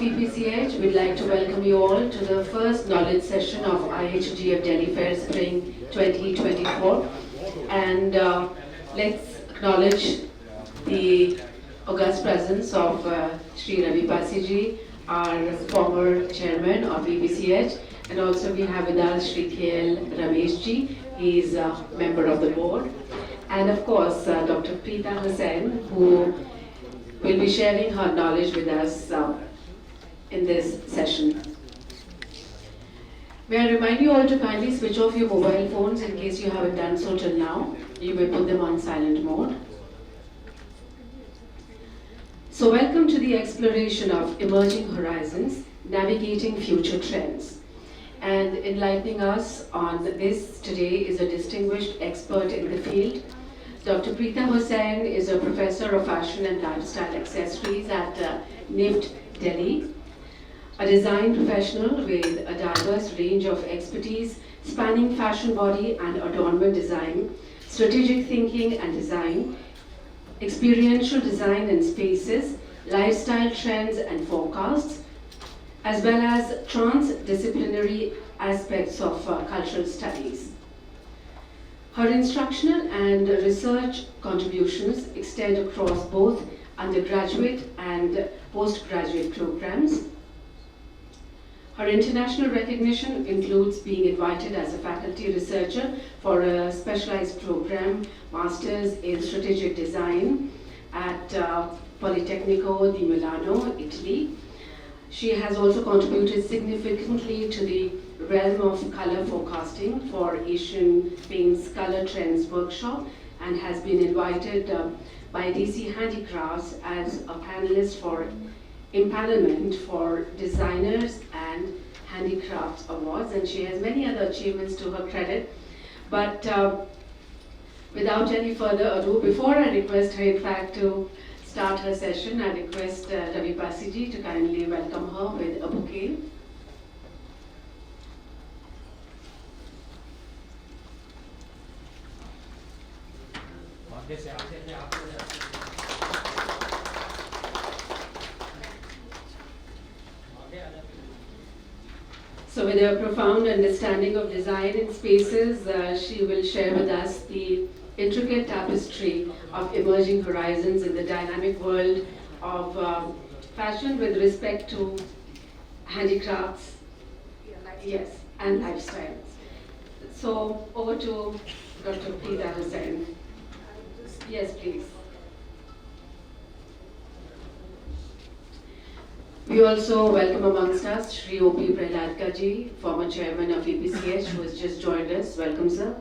EPCH, we'd like to welcome you all to the first knowledge session of IHGF Delhi Fair Spring 2024. And let's acknowledge the august presence of Sri Ravi Pasiji, our former chairman of EPCH, and also we have with us Sri KL Rameshji. He is a member of the board. And of course, Dr. Preeta Hussain, who will be sharing her knowledge with us in this session. May I remind you all to kindly switch off your mobile phones in case you haven't done so till now. You may put them on silent mode. So welcome to the exploration of emerging horizons, navigating future trends. And enlightening us on this today is a distinguished expert in the field. Dr. Preeta Hussain is a professor of fashion and lifestyle accessories at NIFT Delhi, a design professional with a diverse range of expertise spanning fashion body and adornment design, strategic thinking and design, experiential design and spaces, lifestyle trends and forecasts, as well as transdisciplinary aspects of cultural studies. Her instructional and research contributions extend across both undergraduate and postgraduate programs. Her international recognition includes being invited as a faculty researcher for a specialized program, Masters in Strategic Design at Politecnico di Milano, Italy. She has also contributed significantly to the realm of color forecasting for Asian Paints Color Trends Workshop and has been invited by DC Handicrafts as a panelist for empanelment for designers and handicrafts awards, and she has many other achievements to her credit. But without any further ado, before I request her in fact to start her session, I request Ravi Pasiji to kindly welcome her with a bouquet. So with a profound understanding of design in spaces, she will share with us the intricate tapestry of emerging horizons in the dynamic world of fashion with respect to handicrafts, yes, and lifestyle. So over to Dr. Preeta Hussain. Yes, please. We also welcome amongst us Shri O.P. Prahladka ji, former chairman of EPCH, who has just joined us. Welcome, sir.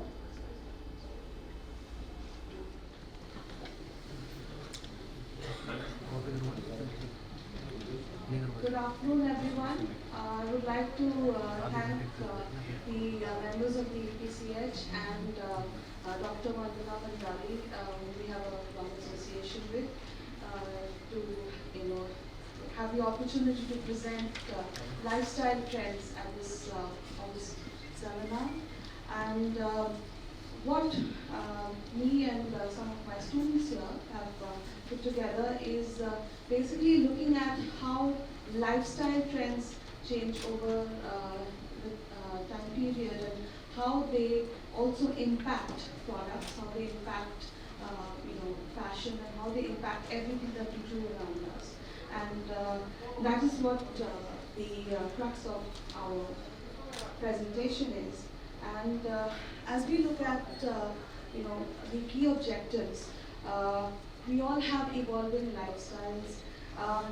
Good afternoon, everyone. I would like to thank the members of the EPCH and Dr. Vandana Mandali, whom we have a long association with, to have the opportunity to present lifestyle trends at this on this seminar. And what me and some of my students here have put together is basically looking at how lifestyle trends change over the time period and how they also impact products, how they impact fashion, and how they impact everything that we do around us. And that is what the crux of our presentation is. And as we look at the key objectives, we all have evolving lifestyles.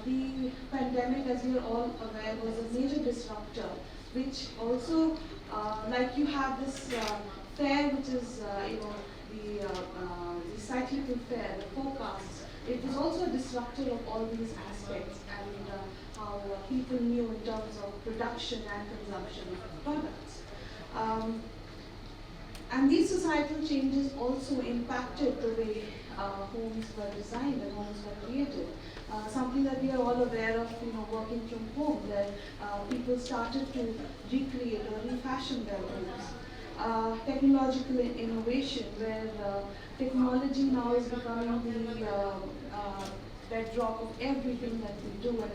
The pandemic, as we are all aware, was a major disruptor, which also, like you have this fair, which is the cyclical fair, the forecasts. It was also a disruptor of all these aspects and how people knew in terms of production and consumption of products. And these societal changes also impacted the way homes were designed and homes were created. Something that we are all aware of, working from home, where people started to recreate or refashion their homes. Technological innovation, where technology now is becoming the bedrock of everything that we do, and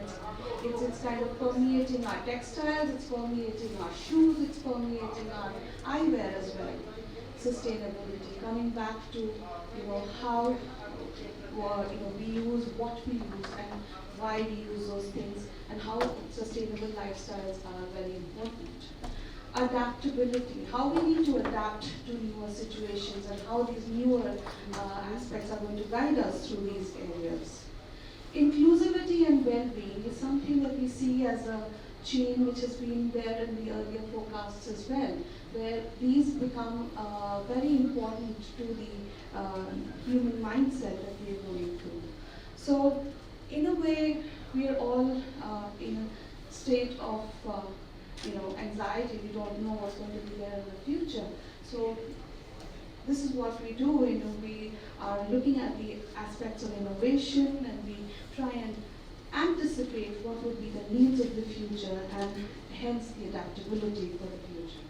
it's kind of permeating our textiles, it's permeating our shoes, it's permeating our eyewear as well. Sustainability, coming back to how we use what we use and why we use those things, and how sustainable lifestyles are very important. Adaptability, how we need to adapt to newer situations and how these newer aspects are going to guide us through these areas. Inclusivity and well-being is something that we see as a chain which has been there in the earlier forecasts as well, where these become very important to the human mindset that we are going through. So, in a way, we are all in a state of anxiety. We don't know what's going to be there in the future. So this is what we do. We are looking at the aspects of innovation, and we try and anticipate what would be the needs of the future, and hence the adaptability for the future.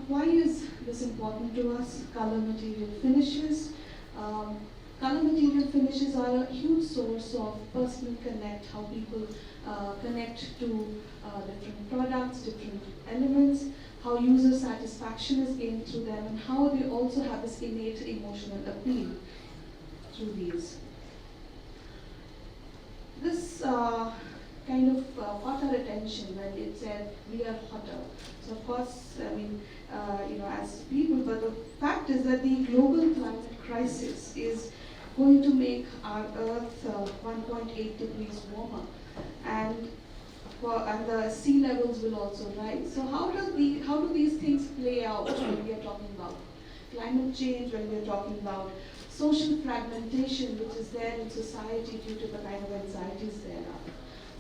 Why is this important to us? Color material finishes. Color material finishes are a huge source of personal connect, how people connect to different products, different elements, how user satisfaction is gained through them, and how they also have this innate emotional appeal through these. This kind of caught our attention when it said we are hotter. So of course, as people, but the fact is that the global climate crisis is going to make our Earth 1.8 degrees warmer, and the sea levels will also rise. So how do these things play out when we are talking about climate change, when we are talking about social fragmentation which is there in society due to the kind of anxieties there are?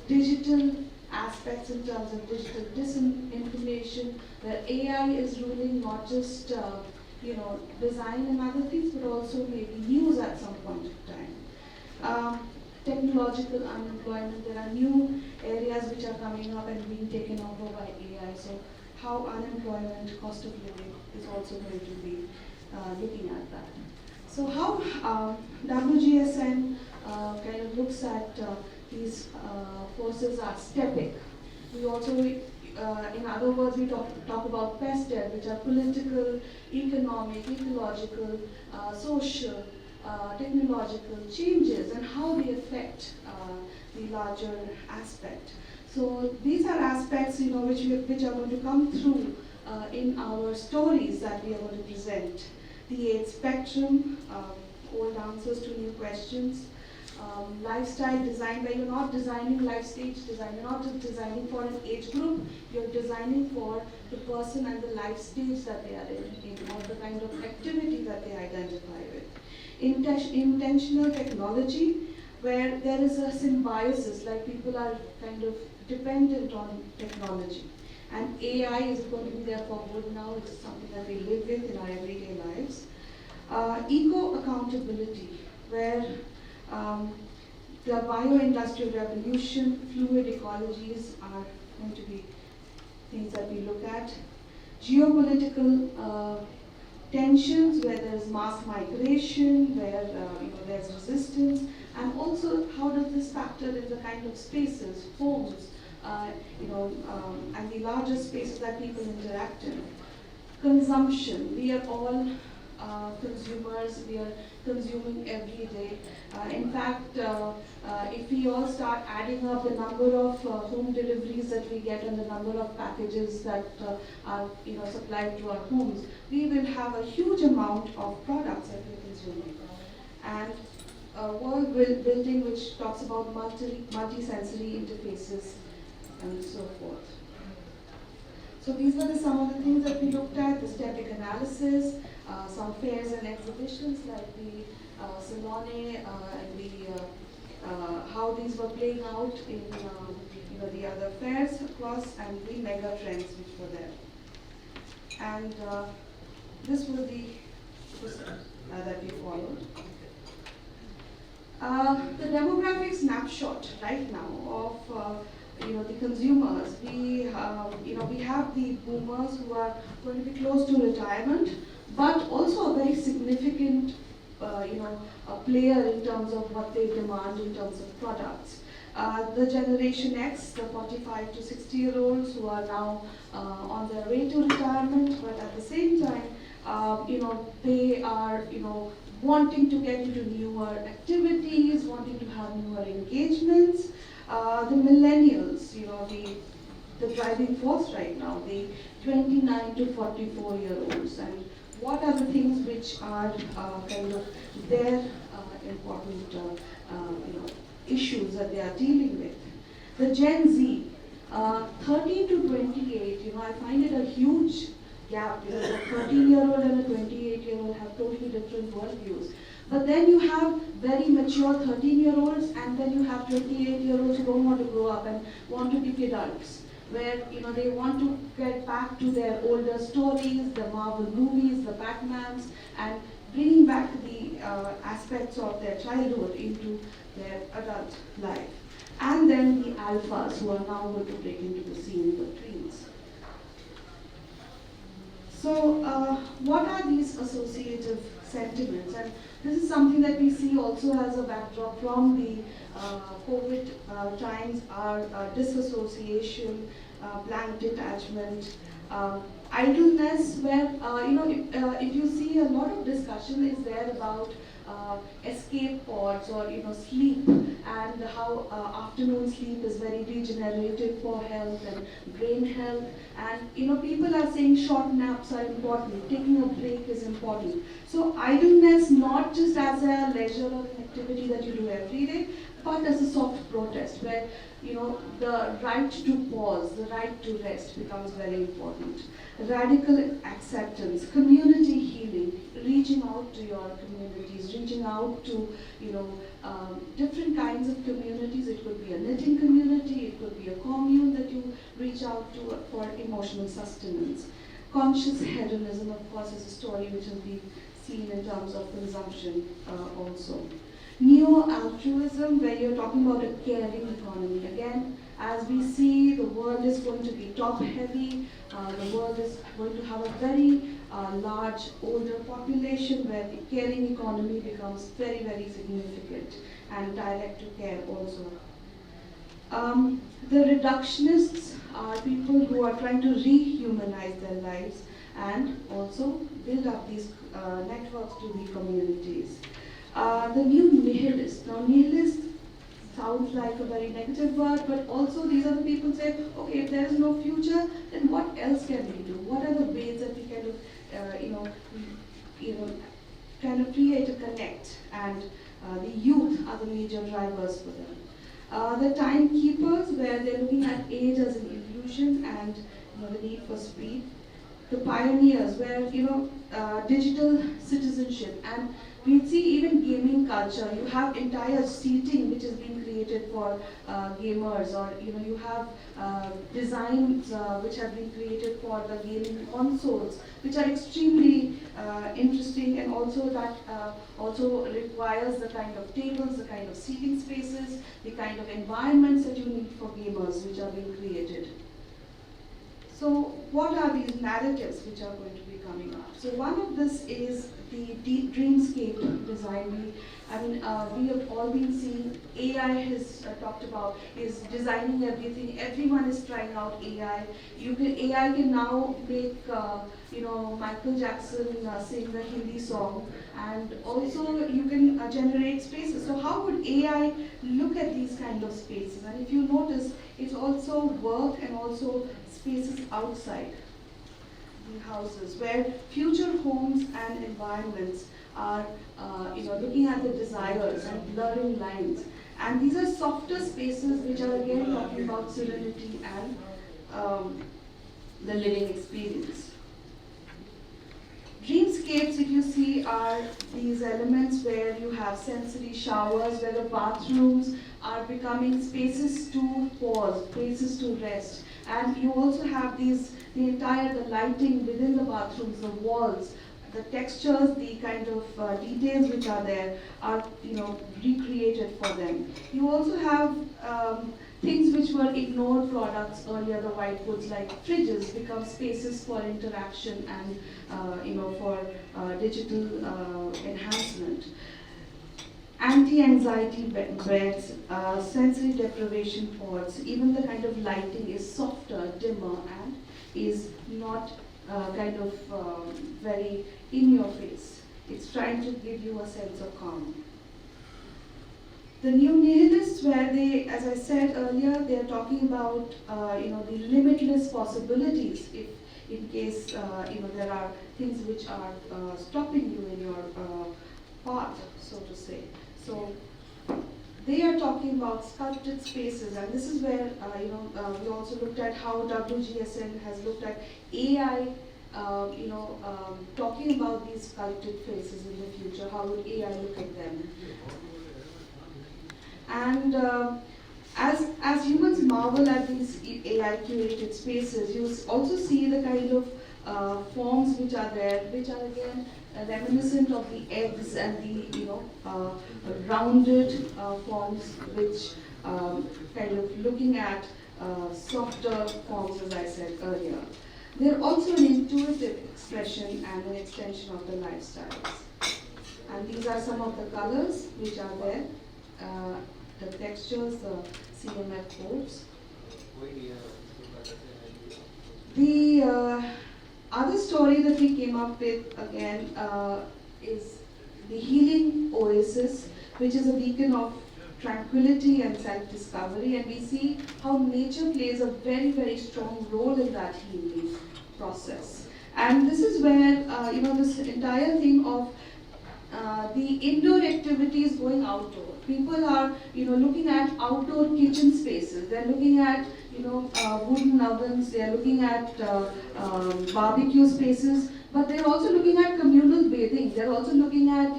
Digital aspects in terms of digital disinformation, where AI is ruling not just design and other things, but also maybe news at some point in time. Technological unemployment, there are new areas which are coming up and being taken over by AI. So how unemployment, cost of living is also going to be looking at that. So how WGSN kind of looks at these forces are stepping. We also, in other words, we talk about PESTED, which are political, economic, ecological, social, technological changes, and how they affect the larger aspect. So these are aspects which are going to come through in our stories that we are going to present. The AIDS spectrum, old answers to new questions. Lifestyle design, where you're not designing life stage design, you're not just designing for an age group, you're designing for the person and the life stage that they are in or the kind of activity that they identify with. Intentional technology, where there is a symbiosis, like people are kind of dependent on technology. And AI is going to be there for good now, it's something that we live with in our everyday lives. Eco-accountability, where the bio-industrial revolution, fluid ecologies are going to be things that we look at. Geopolitical tensions, where there's mass migration, where there's resistance, and also how does this factor in the kind of spaces, homes, and the larger spaces that people interact in. Consumption, we are all consumers, we are consuming every day. In fact, if we all start adding up the number of home deliveries that we get and the number of packages that are supplied to our homes, we will have a huge amount of products that we're consuming. And world building, which talks about multi-sensory interfaces and so forth. So these were some of the things that we looked at, the static analysis, some fairs and exhibitions like the Salone and the how these were playing out in the other fairs across, and the mega trends which were there. And this was the system that we followed. The demographic snapshot right now of the consumers. We have the boomers who are going to be close to retirement, but also a very significant a player in terms of what they demand in terms of products. The Generation X, the 45 to 60-year-olds who are now on their way to retirement, but at the same time, they are, wanting to get into newer activities, wanting to have newer engagements. The millennials, the driving force right now, the 29 to 44-year-olds, and what are the things which are kind of their important issues that they are dealing with. The Gen Z, 13 to 28, I find it a huge gap. A 13-year-old and a 28-year-old have totally different worldviews. But then you have very mature 13-year-olds, and then you have 28-year-olds who don't want to grow up and want to be adults, where they want to get back to their older stories, the Marvel movies, the Batmans, and bringing back the aspects of their childhood into their adult life. And then the alphas who are now going to break into the scene, the tweens. So what are these associative sentiments? And this is something that we see also as a backdrop from the COVID times, our disassociation, blank detachment, idleness, where if you see a lot of discussion is there about escape pods or sleep, and how afternoon sleep is very regenerative for health and brain health, and people are saying short naps are important, taking a break is important. So idleness, not just as a leisure or an activity that you do every day, but as a soft protest, where the right to pause, the right to rest becomes very important. Radical acceptance, community healing, reaching out to your communities, reaching out to different kinds of communities. It could be a knitting community, it could be a commune that you reach out to for emotional sustenance. Conscious hedonism, of course, is a story which has been seen in terms of consumption also. Neo-altruism, where you're talking about a caring economy. Again, as we see, the world is going to be top-heavy. The world is going to have a very large, older population, where the caring economy becomes very, very significant, and direct-to-care also. The reductionists are people who are trying to rehumanize their lives and also build up these networks to the communities. The new nihilist. Now, nihilist sounds like a very negative word, but also these are the people who say, okay, if there is no future, then what else can we do? What are the ways that we kind of, kind of create a connect? And the youth are the major drivers for them. The timekeepers, where they're looking at age as an illusion and the need for speed. The pioneers, where digital citizenship, and we see even gaming culture. You have entire seating which is being created for gamers, or you have designs which have been created for the gaming consoles, which are extremely interesting, and also that also requires the kind of tables, the kind of seating spaces, the kind of environments that you need for gamers, which are being created. So what are these narratives which are going to be coming up? So one of this is the dreamscape design. We have all been seeing AI has talked about is designing everything. Everyone is trying out AI. AI can now make Michael Jackson sing the Hindi song, and also you can generate spaces. So how would AI look at these kind of spaces? And if you notice, it's also work and also spaces outside the houses, where future homes and environments are looking at the desires and blurring lines. And these are softer spaces which are again talking about serenity and the living experience. Dreamscapes, if you see, are these elements where you have sensory showers, where the bathrooms are becoming spaces to pause, places to rest. And you also have the lighting within the bathrooms, the walls, the textures, the kind of details which are there are recreated for them. You also have things which were ignored products earlier, the white goods like fridges, become spaces for interaction and for digital enhancement. Anti-anxiety beds, sensory deprivation pods, even the kind of lighting is softer, dimmer, and is not very in your face. It's trying to give you a sense of calm. The new nihilists, where they, as I said earlier, they are talking about the limitless possibilities. If in case there are things which are stopping you in your path, so to say. So they are talking about sculpted spaces, and this is where we also looked at how WGSN has looked at AI. Talking about these sculpted faces in the future, how would AI look at them? And as humans marvel at these AI curated spaces, you also see the kind of forms which are there, which are again reminiscent of the eggs and the rounded forms, which kind of looking at softer forms, as I said earlier. They're also an intuitive expression and an extension of the lifestyles. And these are some of the colors which are there. The textures, the CMF codes. The other story that we came up with again is the healing oasis, which is a beacon of tranquility and self-discovery, and we see how nature plays a very, very strong role in that healing process. And this is where this entire thing of the indoor activities going outdoor. People are, looking at outdoor kitchen spaces. They're looking at, wooden ovens. They're looking at barbecue spaces. But they're also looking at communal bathing. They're also looking at,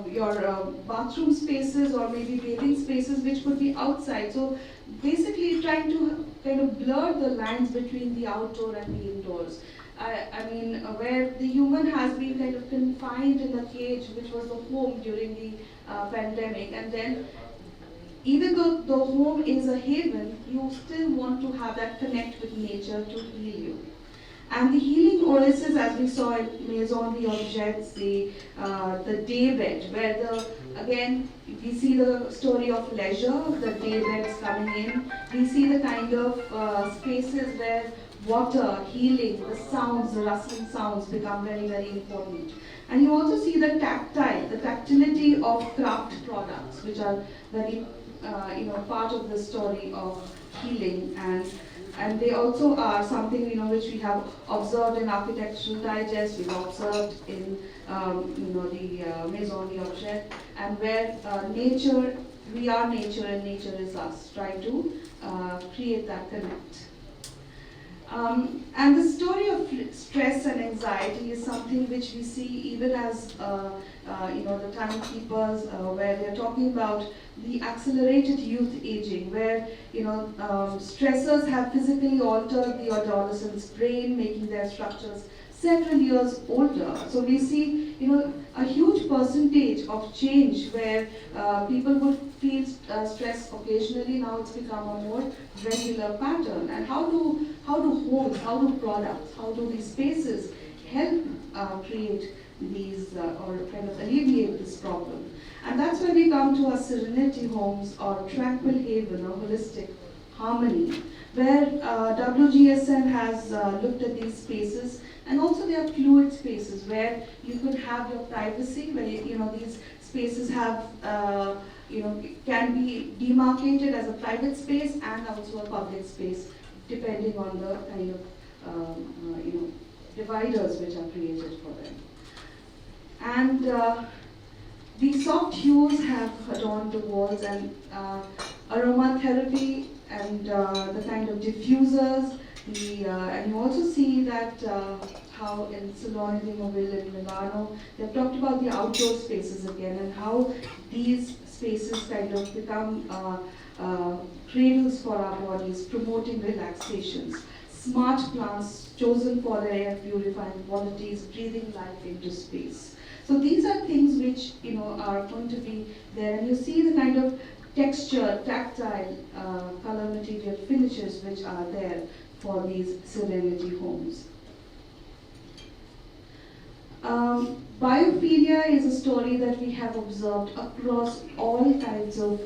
your bathroom spaces or maybe bathing spaces, which could be outside. So basically, trying to kind of blur the lines between the outdoor and the indoors. Where the human has been kind of confined in a cage, which was the home during the pandemic, and then even though the home is a haven, you still want to have that connect with nature to heal you. And the healing oasis, as we saw in Maison d'Objets, the day bed, where again we see the story of leisure, the day beds coming in. We see the kind of spaces where water, healing, the sounds, the rustling sounds become very, very important. And you also see the tactility of craft products, which are very, part of the story of healing. And they also are something, which we have observed in Architectural Digest, we've observed in, the Maison d'Objets, and where nature, we are nature and nature is us, trying to create that connect. And the story of stress and anxiety is something which we see even as the timekeepers, where they're talking about the accelerated youth aging, where stressors have physically altered the adolescent's brain, making their structures several years older. So we see a huge percentage of change where people would feel stress occasionally. Now it's become a more regular pattern. And how do homes, how do products, how do these spaces help create these or kind of alleviate this problem? And that's where we come to our serenity homes or tranquil haven or holistic harmony, where WGSN has looked at these spaces. And also there are fluid spaces where you could have your privacy, where these spaces have can be demarcated as a private space and also a public space, depending on the kind of dividers which are created for them. And the soft hues have adorned the walls, and aromatherapy and the kind of diffusers. And you also see that how in Salone di Mobile in Milano, they've talked about the outdoor spaces again and how these spaces kind of become cradles for our bodies, promoting relaxations. Smart plants chosen for their air purifying qualities, breathing life into space. So these are things which are going to be there, and you see the kind of texture, tactile, color material finishes which are there for these serenity homes. Biophilia is a story that we have observed across all kinds of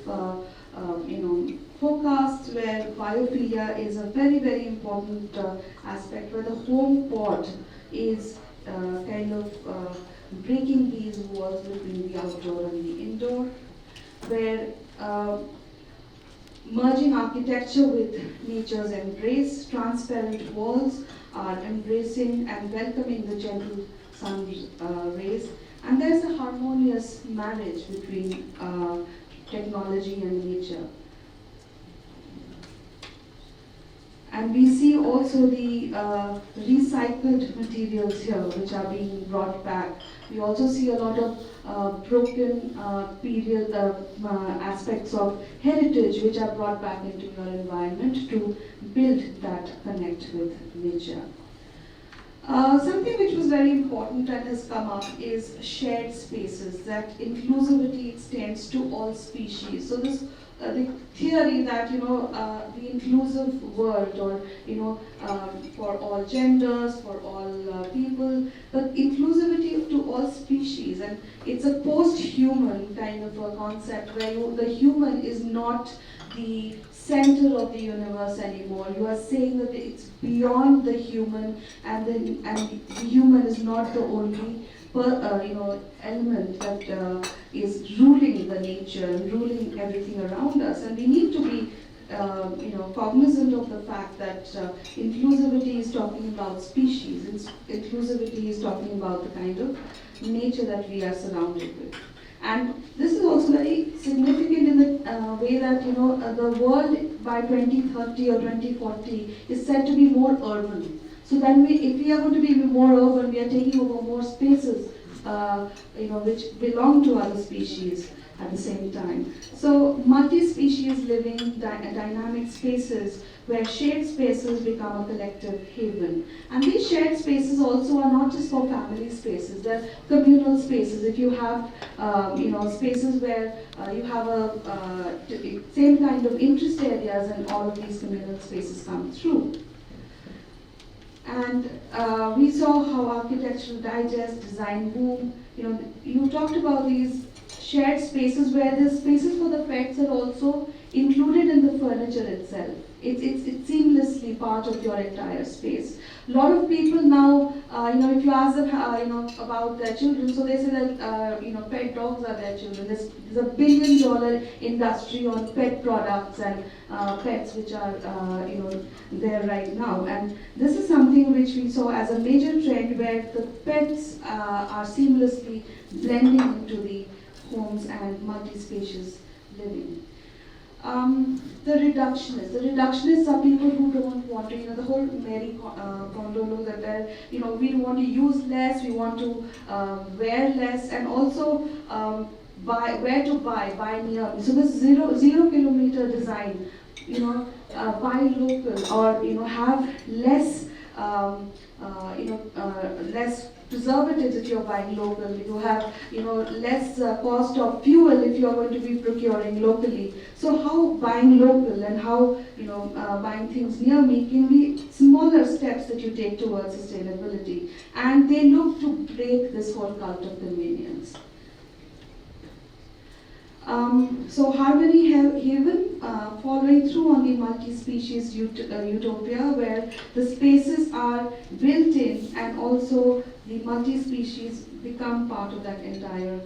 forecasts, where biophilia is a very, very important aspect, where the home pod is breaking these walls between the outdoor and the indoor, where merging architecture with nature's embrace, transparent walls are embracing and welcoming the gentle sun's rays, and there's a harmonious marriage between technology and nature. And we see also the recycled materials here which are being brought back. We also see a lot of broken period aspects of heritage which are brought back into your environment to build that connect with nature. Something which was very important and has come up is shared spaces, that inclusivity extends to all species. So this the theory that the inclusive world, or for all genders, for all people, but inclusivity to all species, and it's a post-human kind of a concept where the human is not the center of the universe anymore. You are saying that it's beyond the human, and the human is not the only element that is ruling the nature and ruling everything around us. And we need to be cognizant of the fact that inclusivity is talking about species. Inclusivity is talking about the kind of nature that we are surrounded with. And this is also very significant in the way that the world by 2030 or 2040 is said to be more urban. So then, if we are going to be more urban, we are taking over more spaces, which belong to other species at the same time. So multi-species living dynamic spaces where shared spaces become a collective haven. And these shared spaces also are not just for family spaces, they're communal spaces. If you have spaces where you have a same kind of interest areas, and all of these communal spaces come through. And we saw how architectural digest, design boom, you talked about these shared spaces where the spaces for the pets are also included in the furniture itself. It's seamlessly part of your entire space. A lot of people now, if you ask them, about their children, so they say that, pet dogs are their children. There's a $1 billion industry on pet products and pets which are, there right now. And this is something which we saw as a major trend, where the pets are seamlessly blending into the homes and multi-spacious living. The reductionists are people who don't want to, the whole Mary Kondo look that we want to use less, we want to wear less, and also buy near. So this zero kilometer design, buy local, or have less, less preservatives if you're buying local. You have less cost of fuel if you're going to be procuring locally. So how buying local and how buying things near me can be smaller steps that you take towards sustainability, and they look to break this whole cult of convenience. So Harmony Haven, following through on the multi-species utopia, where the spaces are built in, and also the multi-species become part of that entire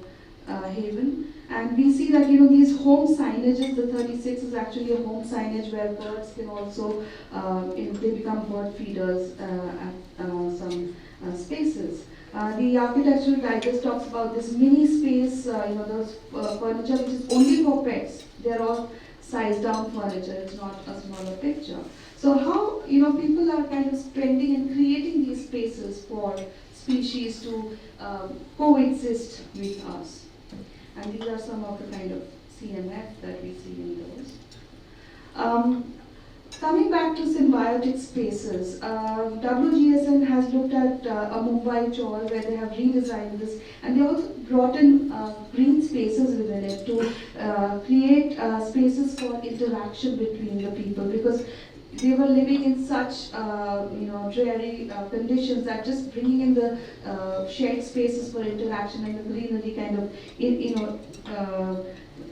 haven. And we see that these home signages, the 36 is actually a home signage where birds can also, they become bird feeders at some spaces. The Architectural Digest talks about this mini space, those furniture which is only for pets. They're all sized down furniture, it's not a smaller picture. So how people are kind of spending and creating these spaces for species to coexist with us. And these are some of the kind of CMF that we see in those. Coming back to symbiotic spaces, WGSN has looked at a Mumbai chawl where they have redesigned this, and they also brought in green spaces within it to create spaces for interaction between the people, because they were living in such dreary conditions that just bringing in the shared spaces for interaction and the greenery kind of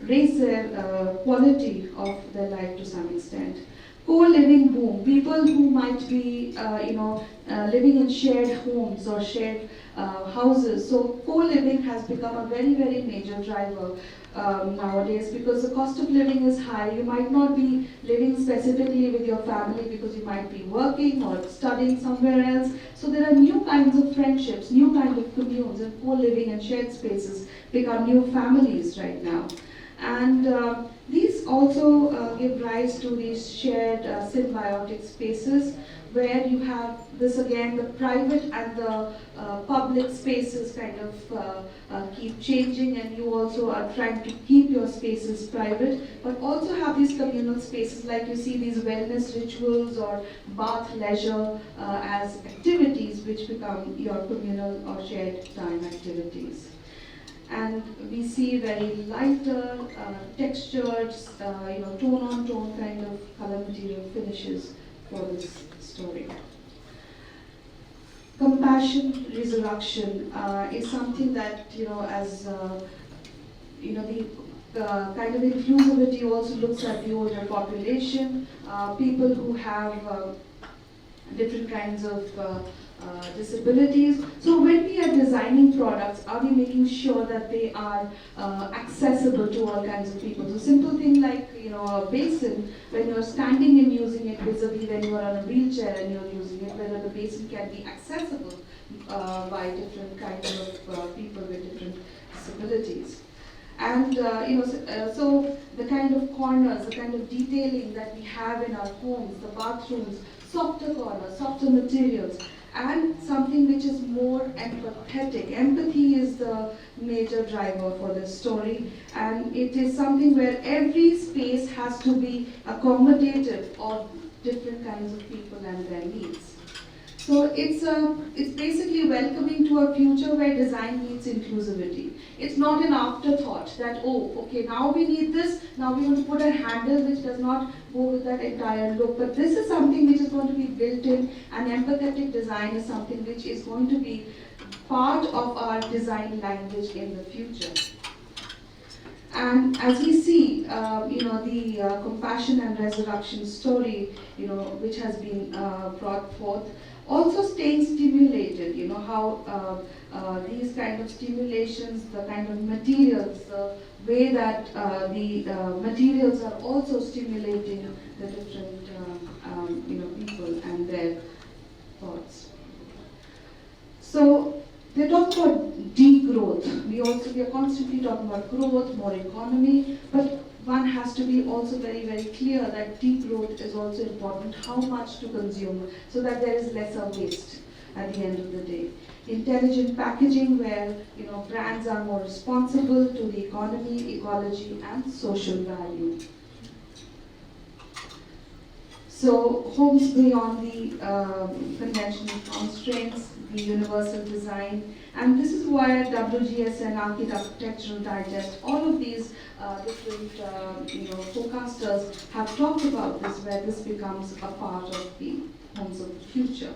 raise their quality of their life to some extent. Co-living boom. People who might be, living in shared homes or shared houses. So co-living has become a very, very major driver nowadays, because the cost of living is high. You might not be living specifically with your family because you might be working or studying somewhere else. So there are new kinds of friendships, new kind of communes, and co-living and shared spaces become new families right now. And these also give rise to these shared symbiotic spaces where you have this again, the private and the public spaces kind of keep changing, and you also are trying to keep your spaces private, but also have these communal spaces, like you see these wellness rituals or bath leisure as activities which become your communal or shared time activities. And we see very lighter, textured, tone-on-tone kind of color material finishes for this story. Compassion, resurrection is something that, as the kind of inclusivity also looks at the older population, people who have different kinds of disabilities. So when we are designing products, are we making sure that they are accessible to all kinds of people? So simple thing like a basin, when you're standing and using it vis-a-vis when you are on a wheelchair and you're using it, whether the basin can be accessible by different kinds of people with different disabilities. And so the kind of corners, the kind of detailing that we have in our homes, the bathrooms, softer corners, softer materials, and something which is more empathetic. Empathy is the major driver for this story, and it is something where every space has to be accommodative of different kinds of people and their needs. So it's basically welcoming to a future where design meets inclusivity. It's not an afterthought that, oh, okay, now we need this, now we want to put a handle which does not go with that entire look. But this is something which is going to be built in, and empathetic design is something which is going to be part of our design language in the future. And as we see, the compassion and resurrection story, which has been brought forth, also staying stimulated. How these kind of stimulations, the kind of materials, the way that the materials are also stimulating the different people and their thoughts. So they talk about degrowth. We are constantly talking about growth, more economy, but one has to be also very, very clear that degrowth is also important, how much to consume, so that there is lesser waste at the end of the day. Intelligent packaging, where brands are more responsible to the economy, ecology, and social value. So homes beyond the conventional constraints, the universal design, and this is why WGSN, Architectural Digest, all of these different forecasters have talked about this, where this becomes a part of the homes of the future.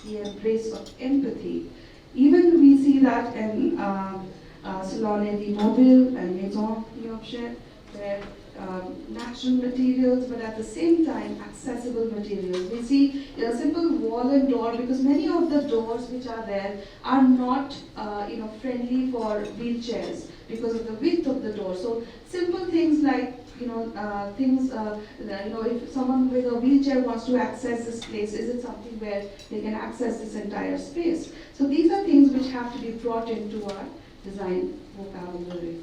The embrace of empathy. Even we see that in Salon de Mobile and Maison L'Objet, where natural materials, but at the same time accessible materials. We see a simple wall and door, because many of the doors which are there are not friendly for wheelchairs because of the width of the door. So simple things like if someone with a wheelchair wants to access this place, is it something where they can access this entire space? So these are things which have to be brought into our design vocabulary.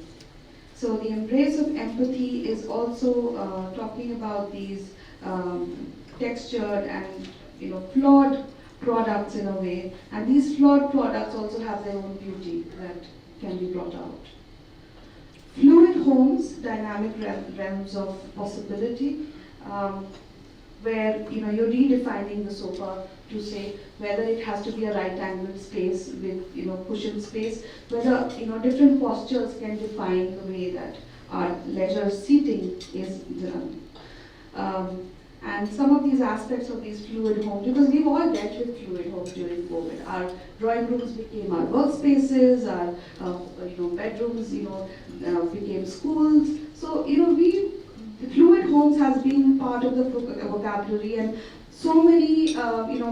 So the embrace of empathy is also talking about these textured and flawed products in a way, and these flawed products also have their own beauty that can be brought out. Fluid homes, dynamic realms of possibility. where you're redefining the sofa to say whether it has to be a right angle space with cushion space, whether different postures can define the way that our leisure seating is done. And some of these aspects of these fluid homes, because we've all dealt with fluid homes during COVID. Our drawing rooms became our workspaces, our bedrooms became schools. So fluid homes has been part of the vocabulary, and so many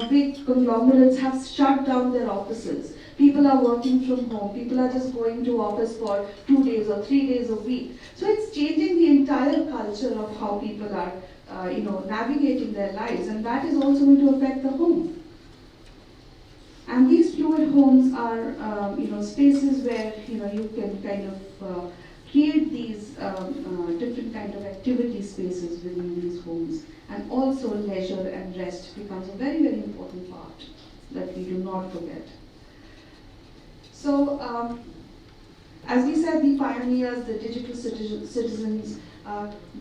big conglomerates have shut down their offices. People are working from home. People are just going to office for 2 days or 3 days a week. So it's changing the entire culture of how people are navigating their lives, and that is also going to affect the home. And these fluid homes are spaces where you can kind of create these different kind of activity spaces within these homes, and also leisure and rest becomes a very, very important part that we do not forget. So as we said, the pioneers, the digital citizens,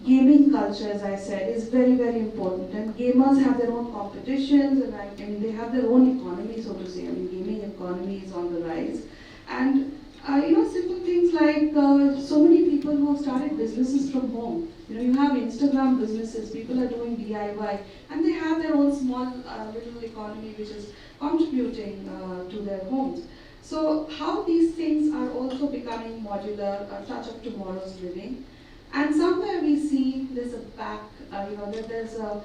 gaming culture, as I said, is very, very important. And gamers have their own competitions, and they have their own economy, so to say. I mean, gaming economy is on the rise. And simple things like so many people who have started businesses from home. You have Instagram businesses, people are doing DIY, and they have their own small little economy which is contributing to their homes. So how these things are also becoming modular, a touch of tomorrow's living. And somewhere we see there's a back, that there's a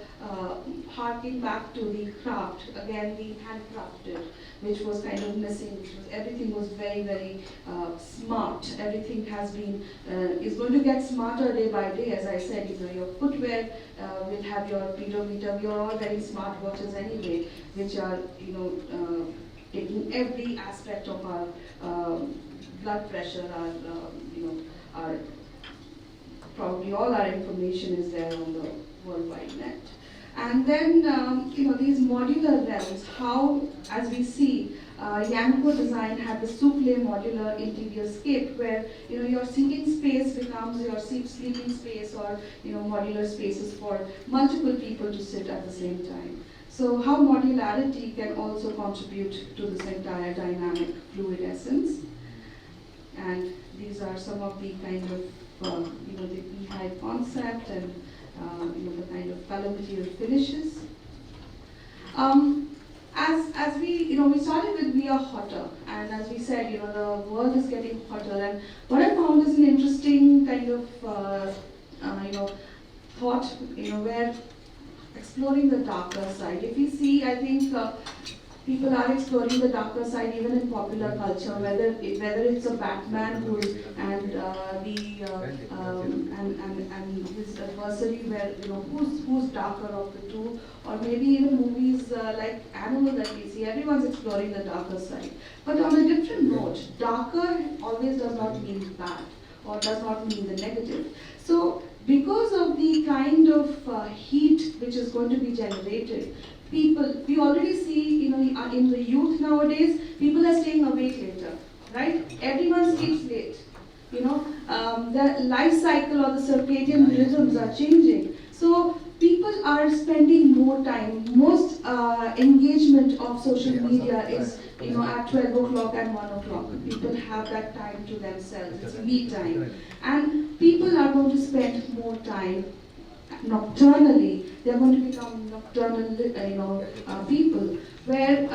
harking back to the craft, again the handcrafted, which was kind of missing. Everything was very, very smart. Everything has been, is going to get smarter day by day. As I said, your footwear will have your pedometer. We are all wearing smart watches anyway, which are, taking every aspect of our blood pressure, our probably all our information is there on the World Wide Net. And then, these modular realms, how, as we see, Yanko Design had the souffle modular interior scape, where your seating space becomes your sleeping space, or modular spaces for multiple people to sit at the same time. So how modularity can also contribute to this entire dynamic fluid essence. And these are some of the kind of the beehive concept, and the kind of color material finishes. As we started with We Are Hotter, and as we said, the world is getting hotter, and what I found is an interesting kind of thought, where exploring the darker side. If we see, I think people are exploring the darker side even in popular culture, whether it's a Batman and his adversary, where who's darker of the two, or maybe even movies like Animal that we see, everyone's exploring the darker side. But on a different note, darker always does not mean bad, or does not mean the negative. So because of the kind of heat which is going to be generated, we already see, in the youth nowadays, people are staying awake later, right? Everyone sleeps late. The life cycle or the circadian rhythms are changing. So people are spending more time. Most engagement of social media is, at 12 o'clock and 1 o'clock. People have that time to themselves. It's me time. And people are going to spend more time nocturnally. They are going to become nocturnal, people, where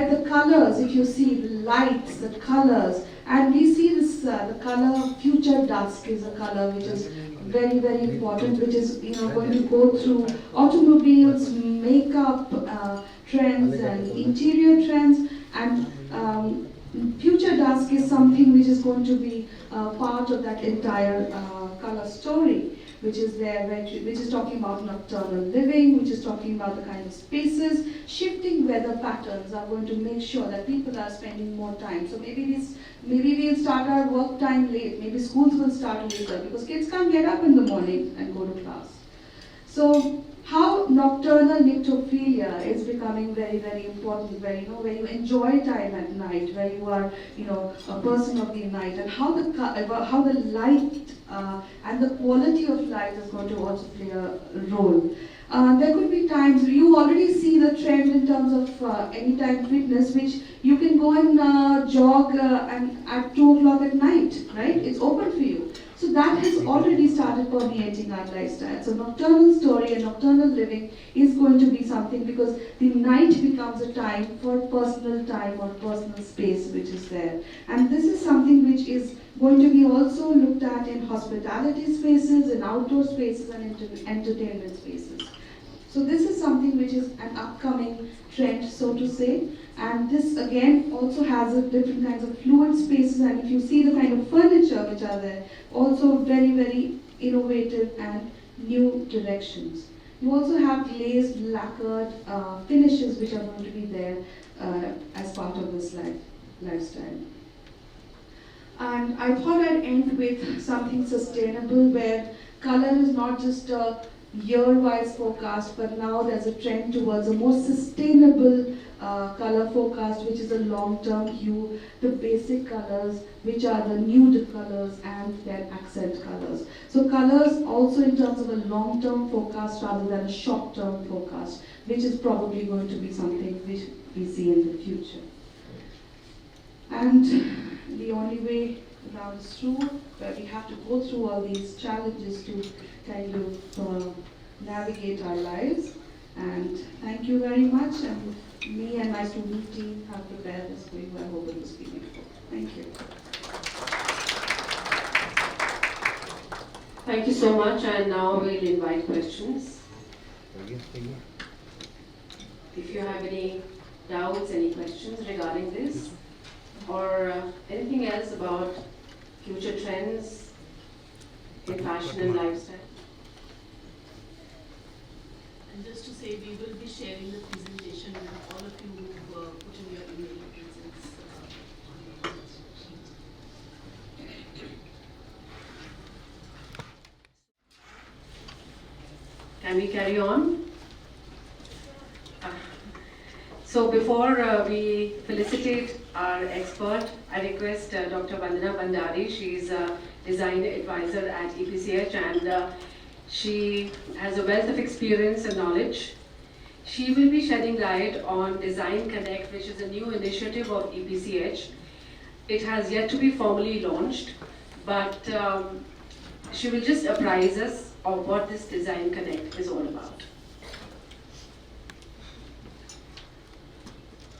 the colors, if you see the lights, the colors, and we see this, the color future dusk is a color which is very, very important, which is going to go through automobiles, makeup trends, and interior trends, and future dusk is something which is going to be part of that entire color story, which is there, which is talking about nocturnal living, which is talking about the kind of spaces. Shifting weather patterns are going to make sure that people are spending more time. So maybe we'll start our work time late. Maybe schools will start later because kids can't get up in the morning and go to class. So how nocturnal nyctophilia is becoming very, very important, where where you enjoy time at night, where you are a person of the night, and how the light and the quality of light is going to also play a role. There could be times you already see the trend in terms of anytime fitness, which you can go and jog and at 2 o'clock at night, right? It's open for you. So that has already started permeating our lifestyle. So nocturnal story and nocturnal living is going to be something, because the night becomes a time for personal time or personal space which is there. And this is something which is going to be also looked at in hospitality spaces, in outdoor spaces, and entertainment spaces. So this is something which is an upcoming trend, so to say. And this again also has a different kinds of fluid spaces, and if you see the kind of furniture which are there, also very, very innovative and new directions. You also have glazed, lacquered finishes which are going to be there as part of this lifestyle. And I thought I'd end with something sustainable, where color is not just a year-wise forecast, but now there's a trend towards a more sustainable color forecast, which is a long-term hue, the basic colors, which are the nude colors, and then accent colors. So colors also in terms of a long-term forecast rather than a short-term forecast, which is probably going to be something which we see in the future. And the only way around is through, where we have to go through all these challenges to kind of navigate our lives. And thank you very much. And me and my student team have prepared this for you. I hope it was meaningful. Thank you. Thank you so much, and now we'll invite questions. If you have any doubts, any questions regarding this, or anything else about future trends in fashion and lifestyle. And just to say, we will be sharing the presentation with all of you who put in your email addresses on the sheet. Can we carry on? So before we felicitate our expert, I request Dr. Vandana Bandari. She's a design advisor at EPCH, and she has a wealth of experience and knowledge. She will be shedding light on Design Connect, which is a new initiative of EPCH. It has yet to be formally launched, but she will just apprise us of what this Design Connect is all about.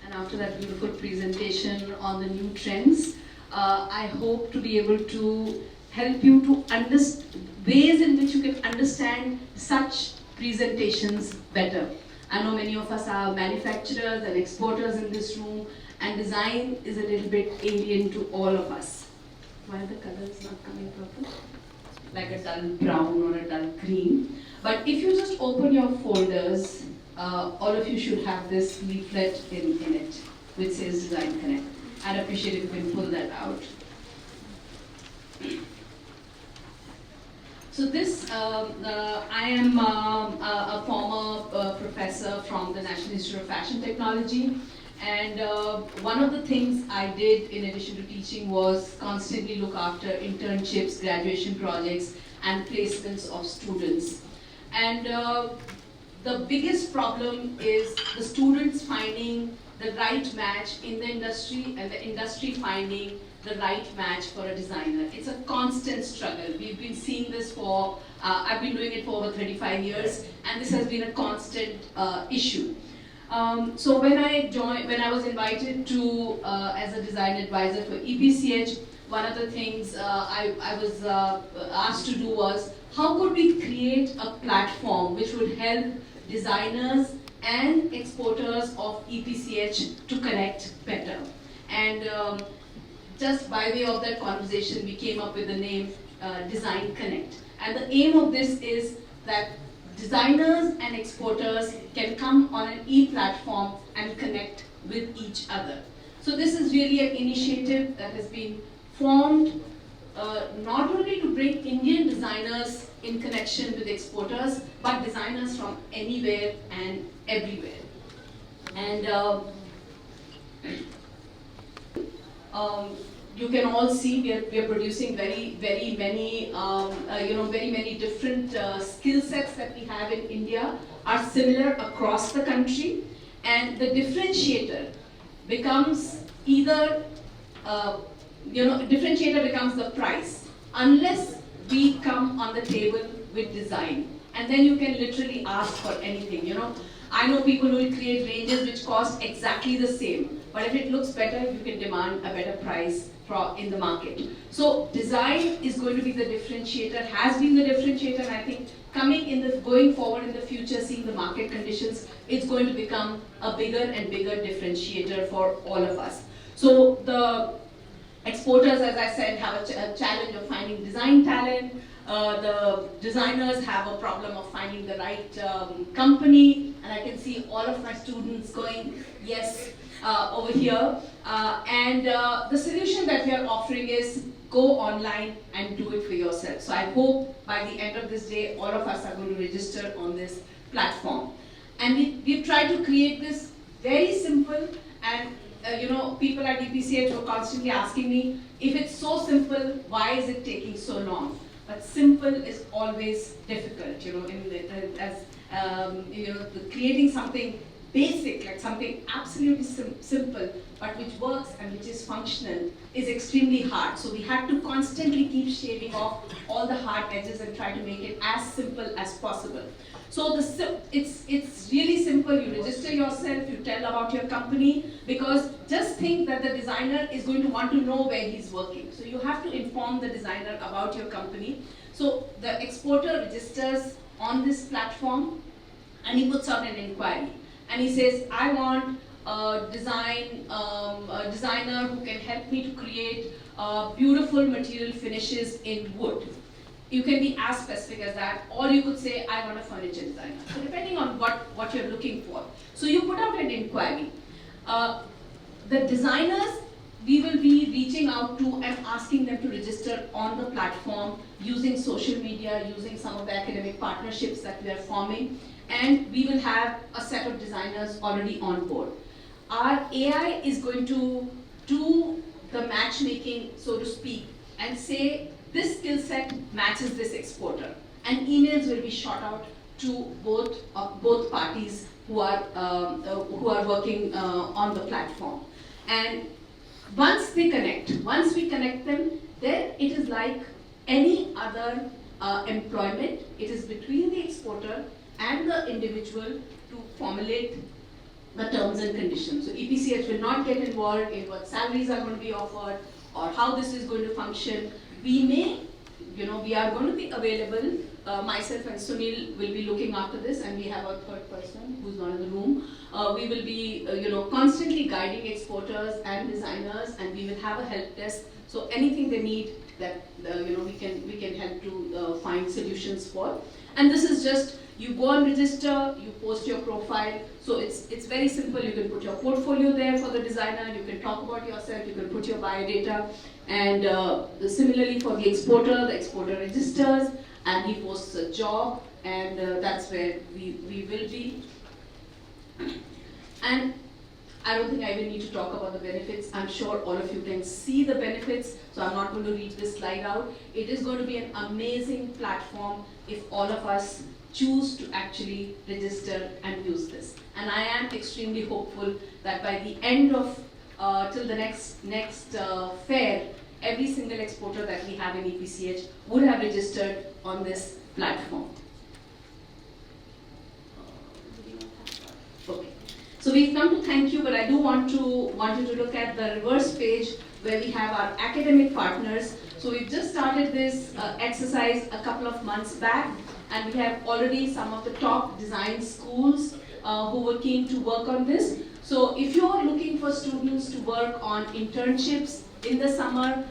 And after that beautiful presentation on the new trends, I hope to be able to help you to understand ways in which you can understand such presentations better. I know many of us are manufacturers and exporters in this room, and design is a little bit alien to all of us. Why the color is not coming purple? Like a dull brown or a dull green. But if you just open your folders, all of you should have this leaflet in it, which says Design Connect. I'd appreciate if you can pull that out. So this, I am a former professor from the National Institute of Fashion Technology, and one of the things I did in addition to teaching was constantly look after internships, graduation projects, and placements of students. And the biggest problem is the students finding the right match in the industry, and the industry finding the right match for a designer. It's a constant struggle. We've been seeing this for, I've been doing it for over 35 years, and this has been a constant issue. So when I was invited to, as a design advisor for EPCH, one of the things I was asked to do was, how could we create a platform which would help designers and exporters of EPCH to connect better? And just by way of that conversation, we came up with the name Design Connect. And the aim of this is that designers and exporters can come on an e-platform and connect with each other. So this is really an initiative that has been formed not only to bring Indian designers in connection with exporters, but designers from anywhere and everywhere. And you can all see we are producing very many very many different skill sets that we have in India are similar across the country, and the differentiator becomes either differentiator becomes the price, unless we come on the table with design, and then you can literally ask for anything. I know people who will create ranges which cost exactly the same, but if it looks better, you can demand a better price in the market. So design is going to be the differentiator, has been the differentiator, and I think going forward in the future, seeing the market conditions, it's going to become a bigger and bigger differentiator for all of us. So the exporters, as I said, have a challenge of finding design talent. The designers have a problem of finding the right company, and I can see all of my students going, yes, over here. And the solution that we are offering is go online and do it for yourself. So I hope by the end of this day, all of us are going to register on this platform. And we've tried to create this very simple, and people at EPCH were constantly asking me, if it's so simple, why is it taking so long? But simple is always difficult, creating something basic, like something absolutely simple, but which works and which is functional, is extremely hard. So we had to constantly keep shaving off all the hard edges and try to make it as simple as possible. So it's really simple. You register yourself, you tell about your company, because just think that the designer is going to want to know where he's working. So you have to inform the designer about your company. So the exporter registers on this platform, and he puts out an inquiry. And he says, I want a designer who can help me to create beautiful material finishes in wood. You can be as specific as that, or you could say, I want a furniture designer. So depending on what you're looking for. So you put out an inquiry. The designers, we will be reaching out to and asking them to register on the platform using social media, using some of the academic partnerships that we are forming. And we will have a set of designers already on board. Our AI is going to do the matchmaking, so to speak, and say this skill set matches this exporter. And emails will be shot out to both parties who are working on the platform. And once we connect them, then it is like any other employment. It is between the exporter and the individual to formulate the terms and conditions. So EPCH will not get involved in what salaries are going to be offered or how this is going to function. We are going to be available. Myself and Sunil will be looking after this, and we have a third person who's not in the room. We will be, constantly guiding exporters and designers, and we will have a help desk. So anything they need, that we can help to find solutions for. And this is just, you go and register, you post your profile. So it's very simple. You can put your portfolio there for the designer, you can talk about yourself, you can put your biodata. And similarly for the exporter registers and he posts a job, and that's where we will be. And I don't think I will need to talk about the benefits. I'm sure all of you can see the benefits, so I'm not going to read this slide out. It is going to be an amazing platform if all of us choose to actually register and use this. And I am extremely hopeful that by the end of till the next fair, every single exporter that we have in EPCH would have registered on this platform. Okay. So we've come to thank you, but I do want you to look at the reverse page where we have our academic partners. So we've just started this exercise a couple of months back, and we have already some of the top design schools who were keen to work on this. So if you're looking for students to work on internships in the summer,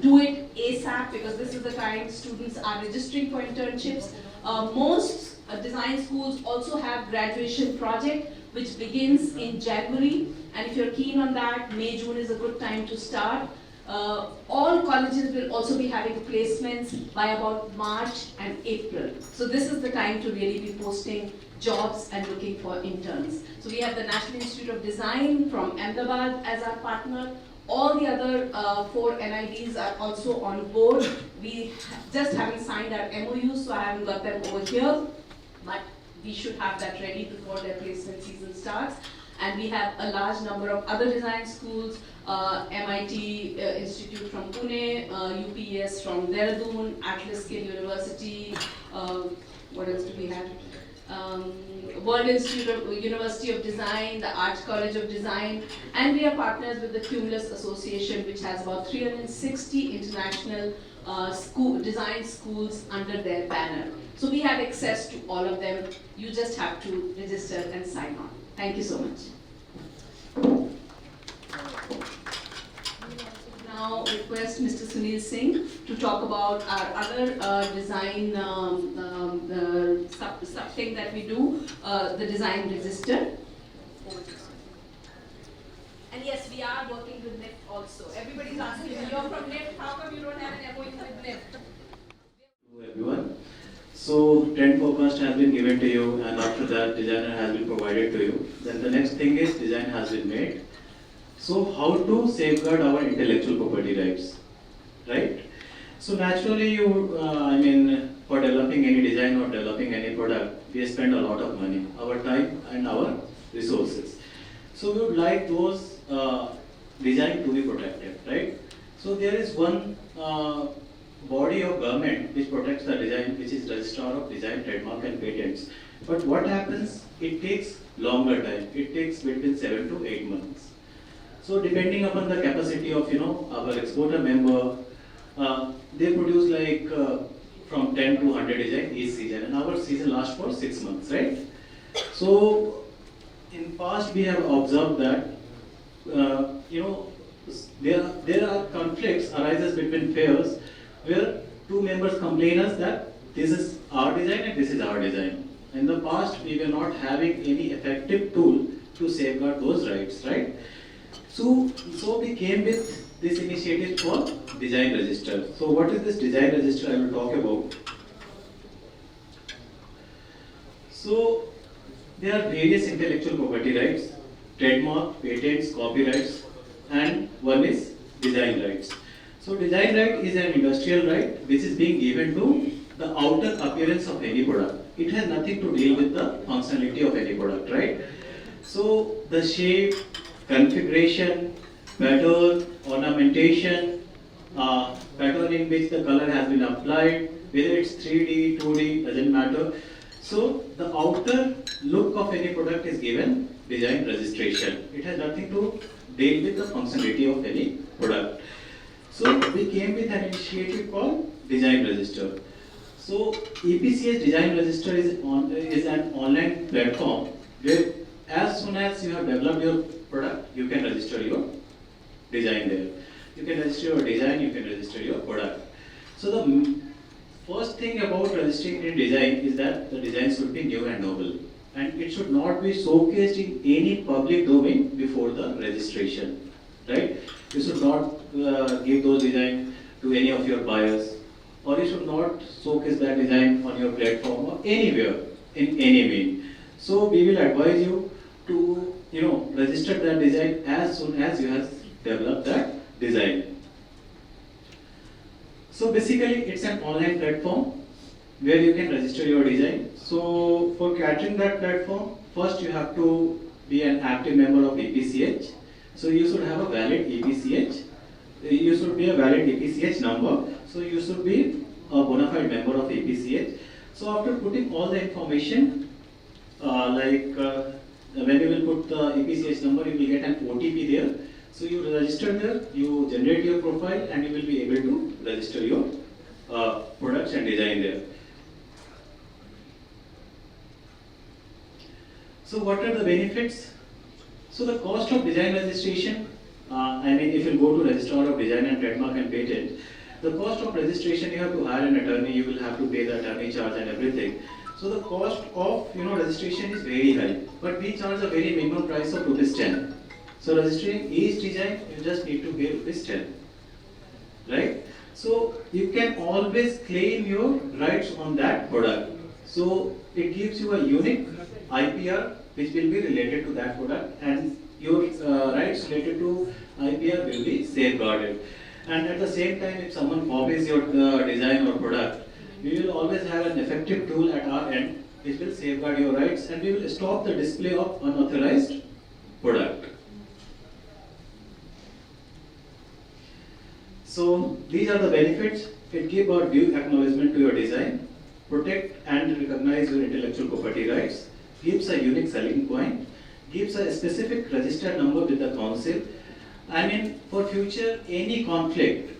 do it ASAP, because this is the time students are registering for internships. Most design schools also have graduation project, which begins in January, and if you're keen on that, May, June is a good time to start. All colleges will also be having placements by about March and April. So this is the time to really be posting jobs and looking for interns. So we have the National Institute of Design from Ahmedabad as our partner. All the other 4 NIDs are also on board. We just haven't signed our MOUs, so I haven't got them over here. But we should have that ready before their placement season starts. And we have a large number of other design schools, MIT Institute from Pune, UPES from Dehradun, Atlas Skill University, what else do we have? World Institute of University of Design, the Arts College of Design, and we are partners with the Cumulus Association, which has about 360 international design schools under their banner. So we have access to all of them. You just have to register and sign on. Thank you so much. Now request Mr. Sunil Singh to talk about our other design sub thing that we do, the design register. And yes, we are working with NIFT also. Everybody's asking, you're from NIFT, how come you don't have an MOU with NIFT? Hello everyone. So trend forecast has been given to you, and after that designer has been provided to you. Then the next thing is design has been made. So how to safeguard our intellectual property rights, right? So naturally for developing any design or developing any product, we spend a lot of money, our time and our resources. So we would like those design to be protected, right? So there is one body of government which protects the design, which is Registrar of Design, Trademark and Patents. But what happens? It takes longer time. It takes between 7 to 8 months. So depending upon the capacity of our exporter member, they produce like from 10 to 100 design each season, and our season lasts for 6 months, right? So in past we have observed that there are conflicts arises between fairs where 2 members complain us that this is our design and this is our design. In the past we were not having any effective tool to safeguard those rights, right? So we came with this initiative called Design Register. So what is this Design Register I will talk about? So there are various intellectual property rights, trademark, patents, copyrights, and one is design rights. So design right is an industrial right which is being given to the outer appearance of any product. It has nothing to deal with the functionality of any product, right? So the shape, configuration, pattern, ornamentation, pattern in which the color has been applied, whether it's 3D, 2D, doesn't matter. So the outer look of any product is given design registration. It has nothing to deal with the functionality of any product. So we came with an initiative called Design Register. So EPCH Design Register is an online platform where as soon as you have developed your product, you can register your design there. You can register your design, you can register your product. So the first thing about registering in design is that the design should be new and novel, and it should not be showcased in any public domain before the registration, right? You should not give those design to any of your buyers, or you should not showcase that design on your platform or anywhere in any way. So we will advise you to register that design as soon as you have developed that design. So basically it's an online platform where you can register your design. So for catching that platform, first you have to be an active member of EPCH. So you should have a valid EPCH. You should be a valid EPCH number. So you should be a bona fide member of EPCH. So after putting all the information, when you will put the EPCH number, you will get an OTP there. So you register there, you generate your profile, and you will be able to register your products and design there. So what are the benefits? So the cost of design registration, if you go to Registrar of Design and Trademark and Patent, the cost of registration, you have to hire an attorney, you will have to pay the attorney charge and everything. So the cost of registration is very high, but we charge a very minimum price of ₹10. So registering each design, you just need to pay ₹10. right? So you can always claim your rights on that product. So it gives you a unique IPR which will be related to that product, and your rights related to IPR will be safeguarded. And at the same time, if someone copies your design or product, we will always have an effective tool at our end which will safeguard your rights, and we will stop the display of unauthorized product. So these are the benefits. It gives a due acknowledgement to your design, protect and recognize your intellectual property rights, gives a unique selling point, gives a specific registered number with the council. I mean, for future, any conflict,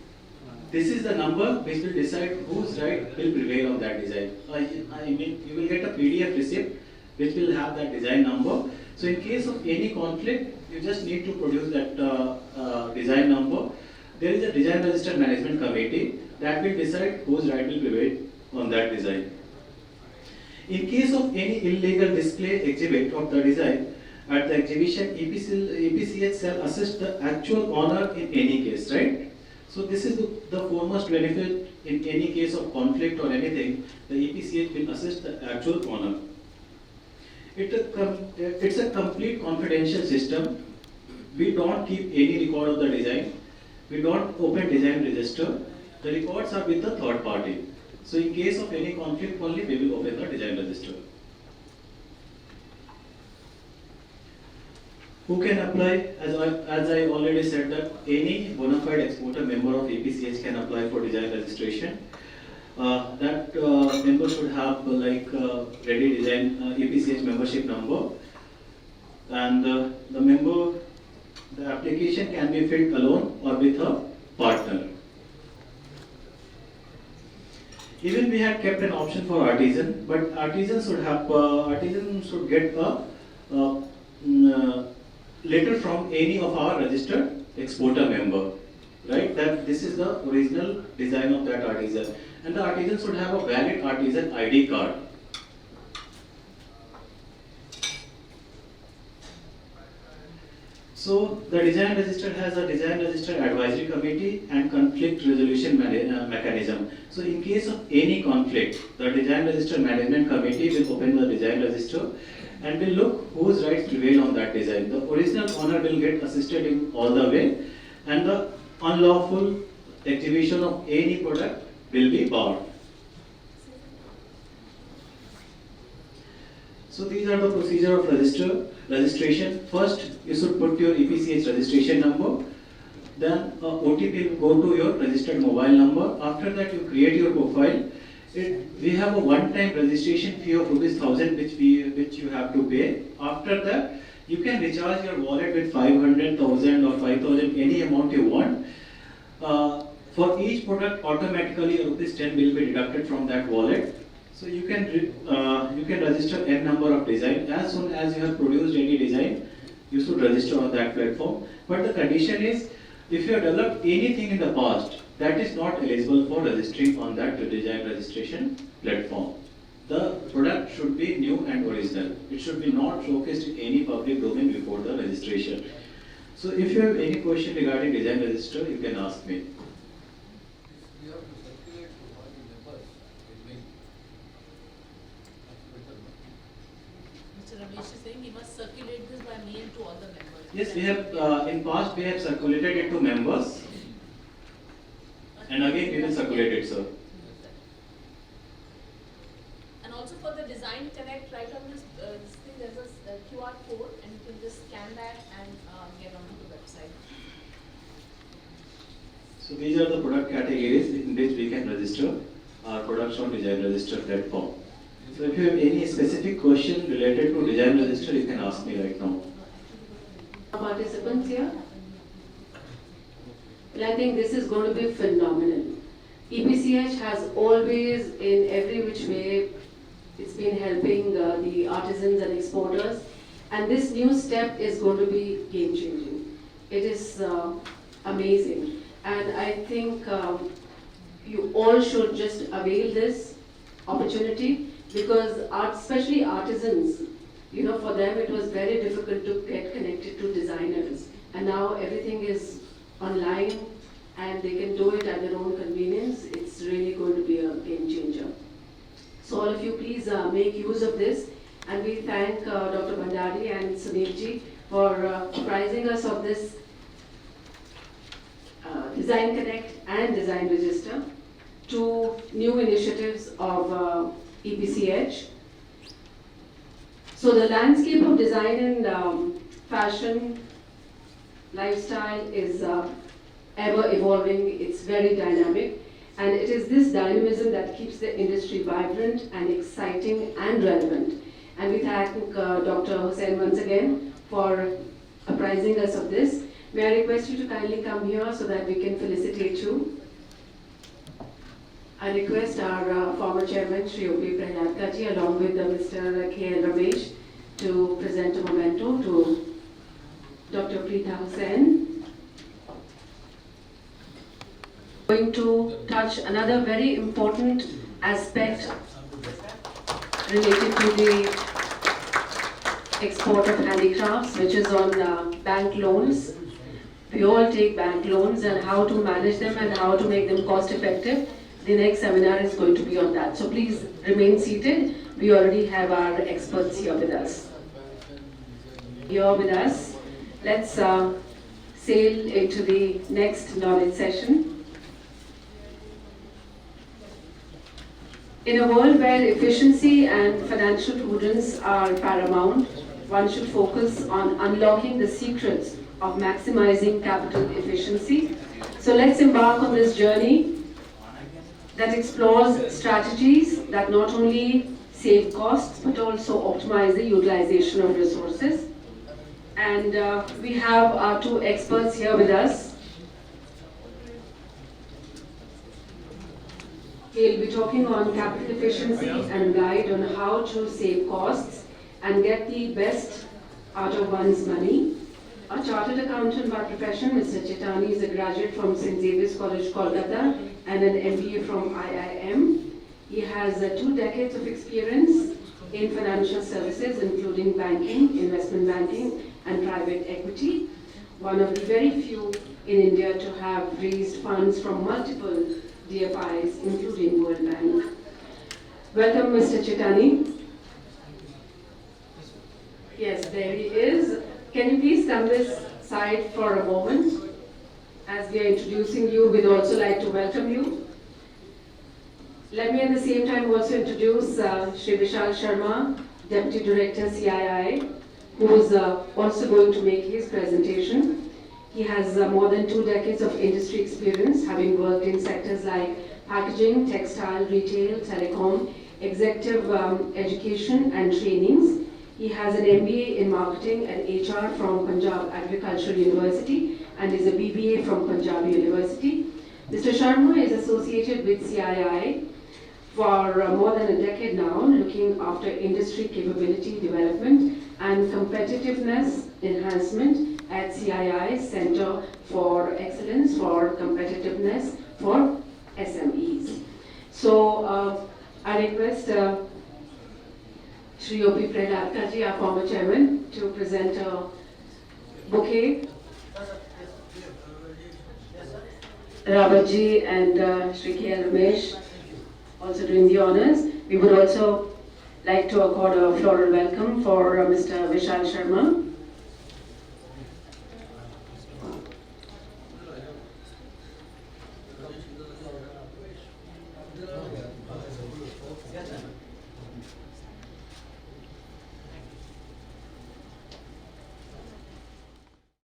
this is the number which will decide whose right will prevail on that design. I mean, you will get a PDF receipt which will have that design number. So in case of any conflict, you just need to produce that design number. There is a design register management committee that will decide whose right will prevail on that design. In case of any illegal display exhibit of the design at the exhibition, EPCH shall assist the actual owner in any case, right? So this is the foremost benefit. In any case of conflict or anything, the EPCH will assist the actual owner. It's a complete confidential system. We don't keep any record of the design. We don't open design register. The records are with the third party. So in case of any conflict only, we will open the design register. Who can apply? As I already said that any bona fide exporter member of EPCH can apply for design registration. That member should have ready design EPCH membership number, and the application can be filled alone or with a partner. Even we had kept an option for artisan, but artisan should get a letter from any of our registered exporter member, right? That this is the original design of that artisan, and the artisan should have a valid artisan ID card. So the design register has a design register advisory committee and conflict resolution mechanism. So in case of any conflict, the design register management committee will open the design register and will look whose rights prevail on that design. The original owner will get assisted in all the way, and the unlawful exhibition of any product will be barred. So these are the procedure of registration. First, you should put your EPCH registration number. Then OTP will go to your registered mobile number. After that, you create your profile. We have a one-time registration fee of ₹1,000 which you have to pay. After that, you can recharge your wallet with 500,000 or 5,000, any amount you want. For each product, automatically ₹10 will be deducted from that wallet. So you can register n number of design. As soon as you have produced any design, you should register on that platform. But the condition is, if you have developed anything in the past, that is not eligible for registering on that design registration platform. The product should be new and original. It should be not showcased in any public domain before the registration. So if you have any question regarding design register, you can ask me. Ramesh is saying he must circulate this by mail to all the members. Yes, we have in past we have circulated it to members, and again we will circulate it, sir. And also for the Design Connect, right on this thing, there's a QR code, and you can just scan that and get onto the website. So these are the product categories in which we can register our products on Design Register platform. So if you have any specific question related to Design Register, you can ask me right now. Participants here? Well, I think this is going to be phenomenal. EPCH has always, in every which way, it's been helping the artisans and exporters, and this new step is going to be game-changing. It is amazing, and I think you all should just avail this opportunity, because especially artisans, you know, for them it was very difficult to get connected to designers, and now everything is online, and they can do it at their own convenience, it's really going to be a game changer. So all of you please make use of this, and we thank Dr. Bhandari and Sunilji for apprising us of this Design Connect and Design Register, two new initiatives of EPCH. So the landscape of design and fashion, lifestyle is ever evolving, it's very dynamic, and it is this dynamism that keeps the industry vibrant and exciting and relevant. And we thank Dr. Hussain once again for apprising us of this. May I request you to kindly come here so that we can felicitate you. I request our former chairman, Shri O.P. Prahlad along with Mr. K.L. Ramesh, to present a memento to Dr. Preeta Hussain. Going to touch another very important aspect related to the export of handicrafts, which is on bank loans. We all take bank loans, and how to manage them and how to make them cost effective. The next seminar is going to be on that. So please remain seated. We already have our experts here with us. Let's sail into the next knowledge session. In a world where efficiency and financial prudence are paramount, one should focus on unlocking the secrets of maximizing capital efficiency. So let's embark on this journey that explores strategies that not only save costs but also optimize the utilization of resources. And we have our two experts here with us. He'll be talking on capital efficiency and guide on how to save costs and get the best out of one's money. A chartered accountant by profession, Mr. Chitani is a graduate from St. Xavier's College, Kolkata, and an MBA from IIM. He has 2 decades of experience in financial services, including banking, investment banking, and private equity. One of the very few in India to have raised funds from multiple DFIs, including World Bank. Welcome, Mr. Chitani. Yes, there he is. Can you please come this side for a moment? As we are introducing you, we'd also like to welcome you. Let me at the same time also introduce Shri Vishal Sharma, Deputy Director CII, who is also going to make his presentation. He has more than 2 decades of industry experience, having worked in sectors like packaging, textile, retail, telecom, executive education and trainings. He has an MBA in marketing and HR from Punjab Agricultural University and is a BBA from Punjab University. Mr. Sharma is associated with CII for more than a decade now, looking after industry capability development and competitiveness enhancement at CII's Center for Excellence for Competitiveness for SMEs. So I request Shri O.P. Prahlad, our former chairman, to present a bouquet. Rawatji and Shri K.L. Ramesh also doing the honors. We would also like to accord a floral welcome for Mr. Vishal Sharma.